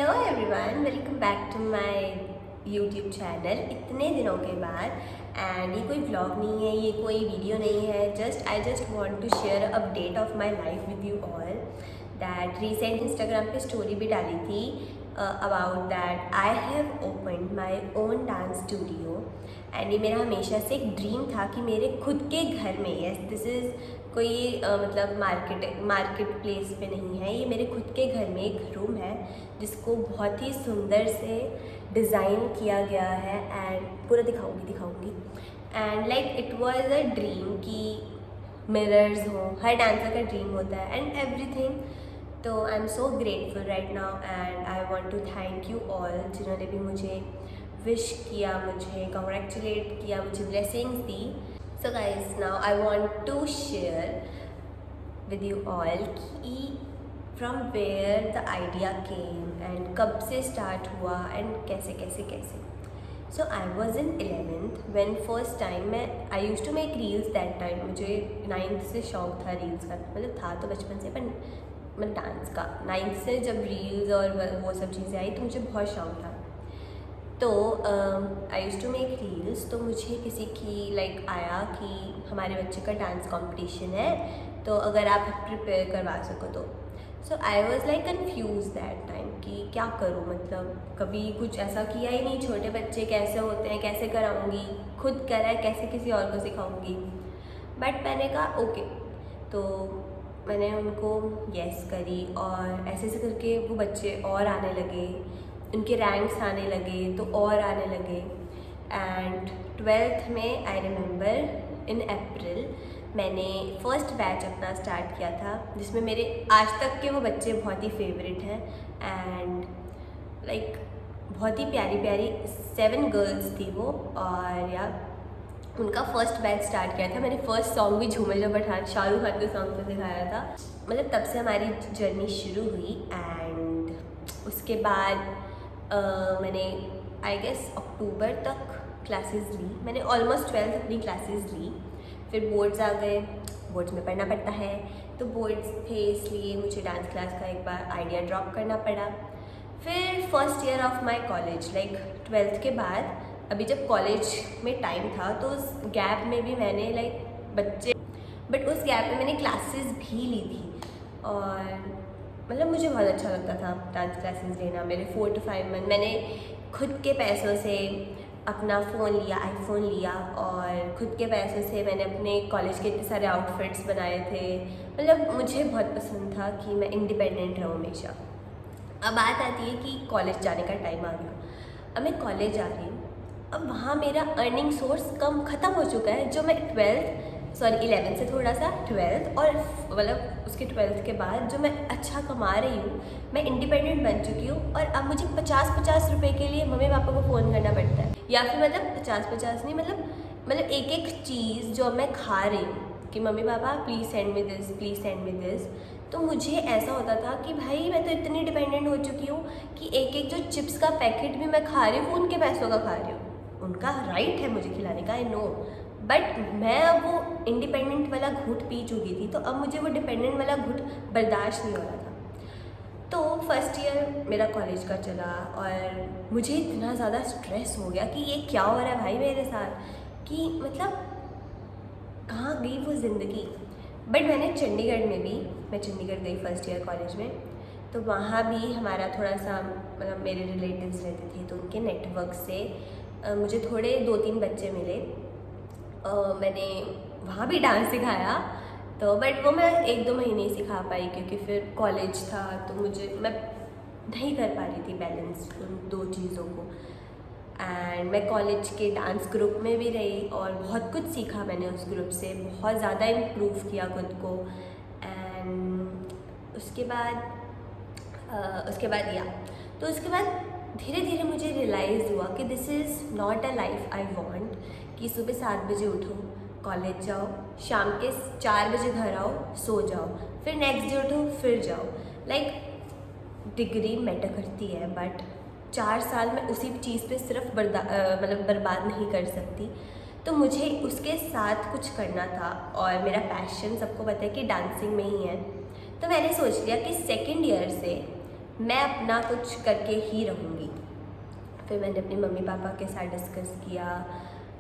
Hello everyone, welcome back to my YouTube channel. इतने दिनों के बाद एंड ये कोई व्लॉग नहीं है, ये कोई वीडियो नहीं है, I just want to share update of my life with you all. That recent Instagram पे स्टोरी भी डाली थी about that I have opened my own dance studio. And ये मेरा हमेशा से एक ड्रीम था कि मेरे खुद के घर में, यस दिस इज़ कोई मतलब मार्केट प्लेस पे नहीं है, ये मेरे खुद के घर में एक रूम है जिसको बहुत ही सुंदर से डिज़ाइन किया गया है एंड पूरा दिखाऊंगी and like it was a dream कि मिरर्स हो, हर डांसर का ड्रीम होता है एंड एवरीथिंग। तो I am so grateful right now and I want to thank you all जिन्होंने भी मुझे विश किया, मुझे कॉन्ग्रेचुलेट किया, मुझे ब्लेसिंग्स दी। So guys, now I want to share with you all कि from where the idea came and कब से start हुआ and कैसे। So I was in 11th when first time I used to make reels that time। मुझे 9th से शौक था reels का, मतलब था तो बचपन से, पर मैं डांस का 9th से जब रील्स और वो सब चीज़ें आई तो मुझे बहुत शौक था। तो आई यूज़ टू मेक रील्स। तो मुझे किसी की लाइक आया कि हमारे बच्चे का डांस कंपटीशन है, तो अगर आप प्रिपेयर करवा सको तो। So I was like confuse that time कि क्या करूँ, मतलब कभी कुछ ऐसा किया ही नहीं, छोटे बच्चे कैसे होते हैं, कैसे कराऊँगी, खुद करा है कैसे किसी और को सिखाऊँगी। बट मैंने कहा ओके, तो मैंने उनको येस करी और ऐसे करके वो बच्चे और आने लगे, उनके रैंक्स आने लगे तो और आने लगे। एंड 12th में आई रिमेंबर इन अप्रैल मैंने फर्स्ट बैच अपना स्टार्ट किया था जिसमें मेरे आज तक के वो बच्चे बहुत ही फेवरेट हैं एंड लाइक बहुत ही प्यारी 7 गर्ल्स थी वो। और यार उनका फर्स्ट बैच स्टार्ट किया था मैंने। फर्स्ट सॉन्ग भी झूमर जब पठान शाहरुख खान के सॉन्ग पे सिखाया था। मतलब तब से हमारी जर्नी शुरू हुई एंड उसके बाद मैंने आई गेस अक्टूबर तक क्लासेस ली। मैंने ऑलमोस्ट 12th अपनी क्लासेस ली। फिर बोर्ड्स आ गए, बोर्ड्स में पढ़ना पड़ता है, तो बोर्ड्स थे इसलिए मुझे डांस क्लास का एक बार आइडिया ड्रॉप करना पड़ा। फिर first year of my college like 12th के बाद, अभी जब कॉलेज में टाइम था तो उस गैप में भी मैंने बट उस गैप में मैंने क्लासेस भी ली थी और मतलब मुझे बहुत अच्छा लगता था डांस क्लासेस लेना। मेरे 4 to 5 मंथ मैंने खुद के पैसों से अपना फ़ोन लिया, आईफोन लिया, और खुद के पैसों से मैंने अपने कॉलेज के इतने सारे आउटफिट्स बनाए थे। मतलब मुझे बहुत पसंद था कि मैं इंडिपेंडेंट रहूँ हमेशा। अब बात आती है कि कॉलेज जाने का टाइम आ गया। अब मैं कॉलेज जा रही हूँ, अब वहाँ मेरा अर्निंग सोर्स ख़त्म हो चुका है। जो मैं 11th से थोड़ा सा 12th और मतलब उसके 12th के बाद जो मैं अच्छा कमा रही हूँ, मैं इंडिपेंडेंट बन चुकी हूँ। और अब मुझे 50 रुपए के लिए मम्मी पापा को फ़ोन करना पड़ता है, या फिर मतलब 50 नहीं, मतलब एक चीज़ जो मैं खा रही हूँ कि mummy papa please send me this. तो मुझे ऐसा होता था कि भाई मैं तो इतनी डिपेंडेंट हो चुकी हूँ कि एक जो चिप्स का पैकेट भी मैं खा रही हूँ उनके पैसों का खा रही हूँ। उनका राइट है मुझे खिलाने का, आई नो, बट मैं अब वो इंडिपेंडेंट वाला घूंट पी चुकी थी, तो अब मुझे वो डिपेंडेंट वाला घूंट बर्दाश्त नहीं हो रहा था। तो फर्स्ट ईयर मेरा कॉलेज का चला और मुझे इतना ज़्यादा स्ट्रेस हो गया कि ये क्या हो रहा है भाई मेरे साथ, कि मतलब कहाँ गई वो ज़िंदगी। बट मैं चंडीगढ़ गई फर्स्ट ईयर कॉलेज में, तो वहाँ भी हमारा थोड़ा सा मतलब मेरे रिलेटिव्स रहते थे, तो उनके नेटवर्क से मुझे थोड़े 2-3 बच्चे मिले। मैंने वहाँ भी डांस सिखाया, तो बट वो मैं 1-2 महीने ही सिखा पाई क्योंकि फिर कॉलेज था, तो मैं नहीं कर पा रही थी बैलेंस उन 2 चीज़ों को। एंड मैं कॉलेज के डांस ग्रुप में भी रही और बहुत कुछ सीखा मैंने उस ग्रुप से, बहुत ज़्यादा इम्प्रूव किया खुद को। एंड उसके बाद धीरे धीरे मुझे रियलाइज़ हुआ कि this is not a life I want, कि सुबह 7 बजे उठो, कॉलेज जाओ, शाम के 4 बजे घर आओ, सो जाओ, फिर नेक्स्ट डे उठो, फिर जाओ। लाइक डिग्री मैटर करती है, बट 4 साल में उसी चीज़ पे सिर्फ बर्बाद नहीं कर सकती। तो मुझे उसके साथ कुछ करना था और मेरा पैशन सबको पता है कि डांसिंग में ही है। तो मैंने सोच लिया कि सेकेंड ईयर से मैं अपना कुछ करके ही रहूँगी। फिर मैंने अपने मम्मी पापा के साथ डिस्कस किया,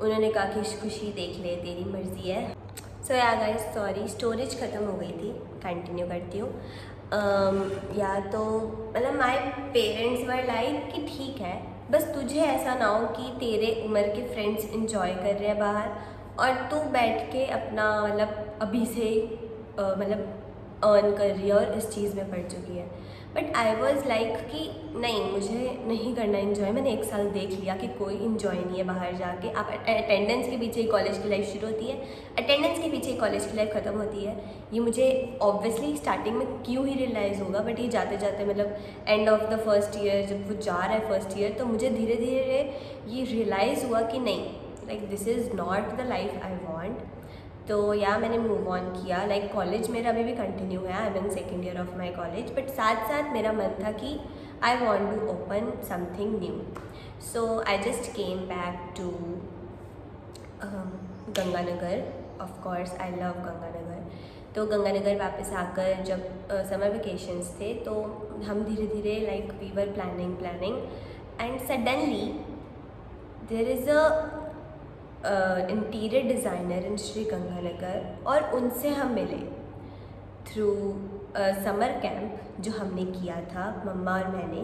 उन्होंने कहा कि खुशी देख ले, तेरी मर्ज़ी है। सो या गाइस सॉरी, स्टोरेज ख़त्म हो गई थी, कंटिन्यू करती हूँ। या तो मतलब माय पेरेंट्स वर लाइक कि ठीक है, बस तुझे ऐसा ना हो कि तेरे उम्र के फ्रेंड्स इंजॉय कर रहे हैं बाहर और तू बैठ के अपना मतलब अभी से मतलब अर्न कर रही है और इस चीज़ में पड़ चुकी है। बट आई वॉज़ लाइक कि नहीं, मुझे नहीं करना इन्जॉय। मैंने 1 साल देख लिया कि कोई इन्जॉय नहीं है बाहर जाके। आप अटेंडेंस के पीछे ही कॉलेज की लाइफ शुरू होती है, अटेंडेंस के पीछे ही कॉलेज की लाइफ ख़त्म होती है। ये मुझे ऑब्वियसली स्टार्टिंग में क्यों ही रियलाइज़ होगा, बट ये जाते जाते मतलब end of the first year जब वो जा रहा है फर्स्ट ईयर, तो मुझे धीरे धीरे ये रियलाइज़ हुआ कि नहीं, like this is not the life I want. तो या मैंने मूव ऑन किया। लाइक कॉलेज मेरा अभी भी कंटिन्यू है, I am in second year of my college, but साथ साथ मेरा मन था कि I want to open something new. So I just came back to Ganganagar. Of course I love Ganganagar. तो गंगानगर वापस आकर जब समर वेकेशंस थे तो हम धीरे धीरे like we were planning and suddenly there is interior designer in Sri Ganganagar और उनसे हम मिले थ्रू समर कैंप जो हमने किया था मम्मा और मैंने।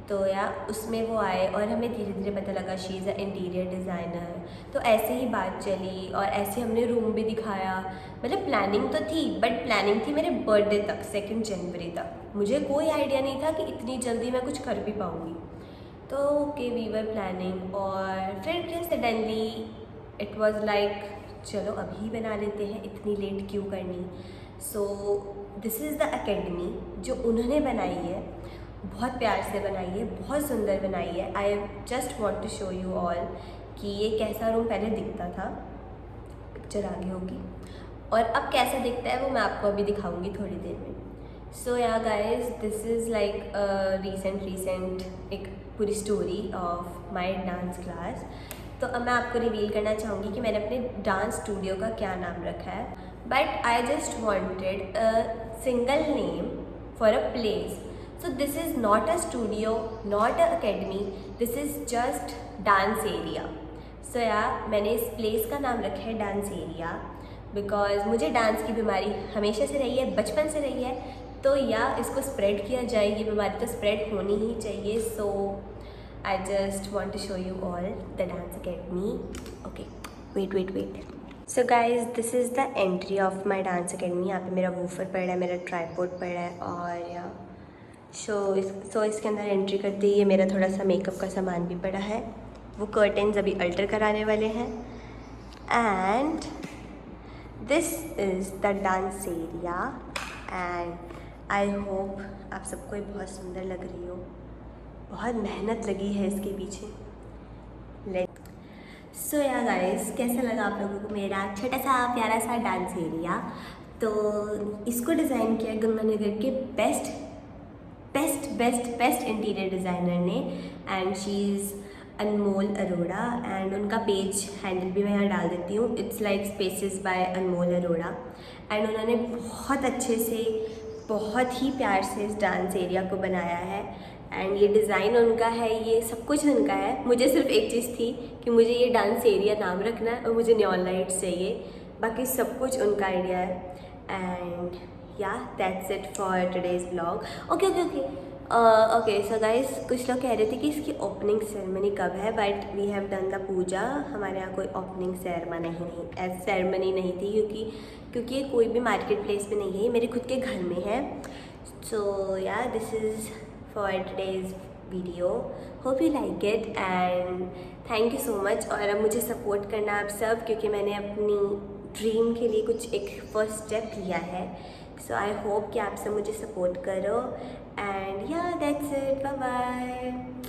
तो या उसमें वो आए और हमें धीरे धीरे पता लगा she is a interior designer. तो ऐसे ही बात चली और ऐसे हमने रूम भी दिखाया। मतलब प्लानिंग तो थी, बट प्लानिंग थी मेरे बर्थडे तक, 2 जनवरी तक। मुझे कोई आइडिया नहीं था कि इतनी जल्दी मैं कुछ कर भी पाऊँगी। तो ओके वी वर प्लानिंग और फिर क्या सडनली इट वॉज़ लाइक चलो अभी बना लेते हैं, इतनी लेट क्यों करनी। सो दिस इज़ द एकेडमी जो उन्होंने बनाई है, बहुत प्यार से बनाई है, बहुत सुंदर बनाई है। I just want to show you all कि ये कैसा रूम पहले दिखता था, पिक्चर आगे होगी, और अब कैसा दिखता है वो मैं आपको अभी दिखाऊंगी थोड़ी देर में। सो yeah guys this is like recent एक पूरी story of my dance class. तो अब मैं आपको रिवील करना चाहूँगी कि मैंने अपने डांस स्टूडियो का क्या नाम रखा है। But I just wanted a single name for a place. So this is not a studio, not a academy, this is just dance area. So yeah मैंने इस प्लेस का नाम रखा है डांस एरिया बिकॉज मुझे डांस की बीमारी हमेशा से रही है, बचपन से रही है। तो या इसको स्प्रेड किया जाए, ये बीमारी तो स्प्रेड होनी ही चाहिए। सो I just want to show you all the dance academy. Okay, wait. So guys, this is the entry of my dance academy. यहाँ पे मेरा वूफर पड़ा है, मेरा ट्राइपॉड पड़ा है और या सो इसके अंदर एंट्री करते ही ये मेरा थोड़ा सा मेकअप का सामान भी पड़ा है। वो कर्टन्स अभी अल्टर कराने वाले हैं। And this is the dance area and I hope आप सबको ये बहुत सुंदर लग रही हो। बहुत मेहनत लगी है इसके पीछे। सो या गाइस, कैसा लगा आप लोगों को मेरा छोटा सा प्यारा सा डांस एरिया। तो इसको डिज़ाइन किया गंगानगर के बेस्ट इंटीरियर डिज़ाइनर ने and she is Anmol Arora. And उनका पेज हैंडल भी मैं यहाँ डाल देती हूँ, it's like spaces by Anmol Arora. And उन्होंने बहुत अच्छे से, बहुत ही प्यार से इस डांस एरिया को बनाया है। एंड ये डिज़ाइन उनका है, ये सब कुछ उनका है। मुझे सिर्फ एक चीज़ थी कि मुझे ये डांस एरिया नाम रखना है और मुझे नियॉन लाइट्स चाहिए, बाकी सब कुछ उनका आइडिया है। एंड या that's it for today's vlog. Okay so guys, कुछ लोग कह रहे थे कि इसकी ओपनिंग सेरेमनी कब है, but we have done the puja. हमारे यहाँ कोई ओपनिंग सेरेमनी नहीं थी क्योंकि ये कोई भी मार्केट प्लेस में नहीं है, ये मेरे खुद के घर में है। सो या this is for today's video. Hope you like it and thank you so much। और अब मुझे सपोर्ट करना आप सब, क्योंकि मैंने अपनी ड्रीम के लिए कुछ एक फर्स्ट स्टेप लिया है। सो आई होप कि आप सब मुझे सपोर्ट करो एंड या दैट्स इट, बाय बाय।